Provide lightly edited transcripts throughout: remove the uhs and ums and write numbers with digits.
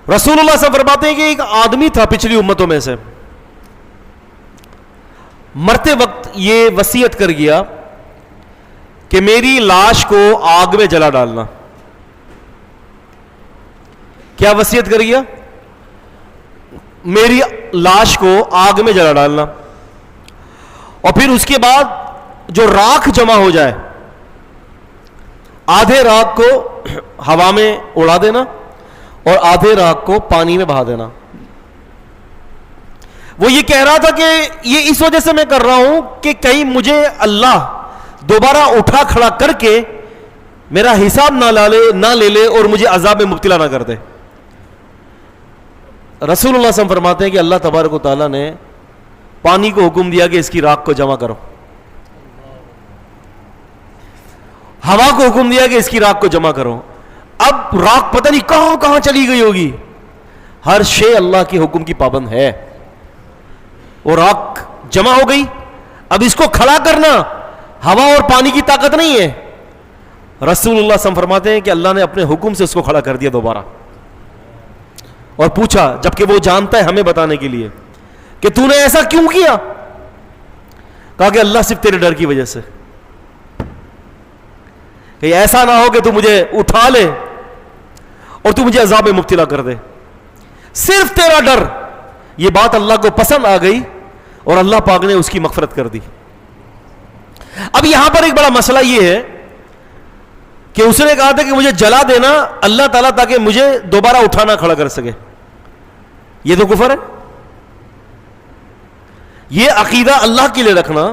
رسول اللہ صلی اللہ علیہ وسلم فرماتے ہیں کہ ایک آدمی تھا پچھلی امتوں میں سے، مرتے وقت یہ وصیت کر گیا کہ میری لاش کو آگ میں جلا ڈالنا. کیا وصیت کر گیا؟ میری لاش کو آگ میں جلا ڈالنا، اور پھر اس کے بعد جو راکھ جمع ہو جائے آدھے راکھ کو ہوا میں اڑا دینا اور آدھے راکھ کو پانی میں بہا دینا. وہ یہ کہہ رہا تھا کہ یہ اس وجہ سے میں کر رہا ہوں کہ کہیں مجھے اللہ دوبارہ اٹھا کھڑا کر کے میرا حساب نہ لے لے اور مجھے عذاب میں مبتلا نہ کر دے. رسول اللہ صلی اللہ علیہ وسلم فرماتے ہیں کہ اللہ تبارک و تعالیٰ نے پانی کو حکم دیا کہ اس کی راکھ کو جمع کرو، ہوا کو حکم دیا کہ اس کی راکھ کو جمع کرو. اب راکھ پتہ نہیں کہاں کہاں چلی گئی ہوگی. ہر شے اللہ کے حکم کی پابند ہے. وہ راکھ جمع ہو گئی، اب اس کو کھڑا کرنا ہوا اور پانی کی طاقت نہیں ہے. رسول اللہ صلی اللہ علیہ وسلم فرماتے ہیں کہ اللہ نے اپنے حکم سے اس کو کھڑا کر دیا دوبارہ، اور پوچھا، جبکہ وہ جانتا ہے ہمیں بتانے کے لیے، کہ تو نے ایسا کیوں کیا؟ کہا کہ اللہ صرف تیرے ڈر کی وجہ سے، کہ ایسا نہ ہو کہ تو مجھے اٹھا لے اور تو مجھے عذاب میں مبتلا کر دے، صرف تیرا ڈر. یہ بات اللہ کو پسند آ گئی اور اللہ پاک نے اس کی مغفرت کر دی. اب یہاں پر ایک بڑا مسئلہ یہ ہے کہ اس نے کہا تھا کہ مجھے جلا دینا اللہ تعالیٰ تاکہ مجھے دوبارہ اٹھانا کھڑا کر سکے. یہ تو کفر ہے. یہ عقیدہ اللہ کے لیے رکھنا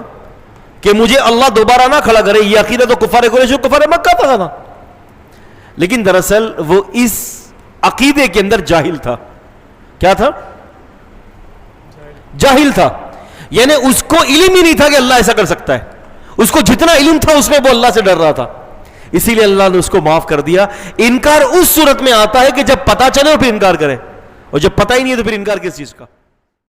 کہ مجھے اللہ دوبارہ نہ کھڑا کرے، یہ عقیدہ تو کفر قریش و کفر مکہ تھا. لیکن دراصل وہ اس عقیدے کے اندر جاہل تھا. کیا تھا؟ جاہل تھا. یعنی اس کو علم ہی نہیں تھا کہ اللہ ایسا کر سکتا ہے. اس کو جتنا علم تھا اس میں وہ اللہ سے ڈر رہا تھا، اسی لیے اللہ نے اس کو معاف کر دیا. انکار اس صورت میں آتا ہے کہ جب پتا چلے اور پھر انکار کرے، اور جب پتہ ہی نہیں ہے تو پھر انکار کس چیز کا؟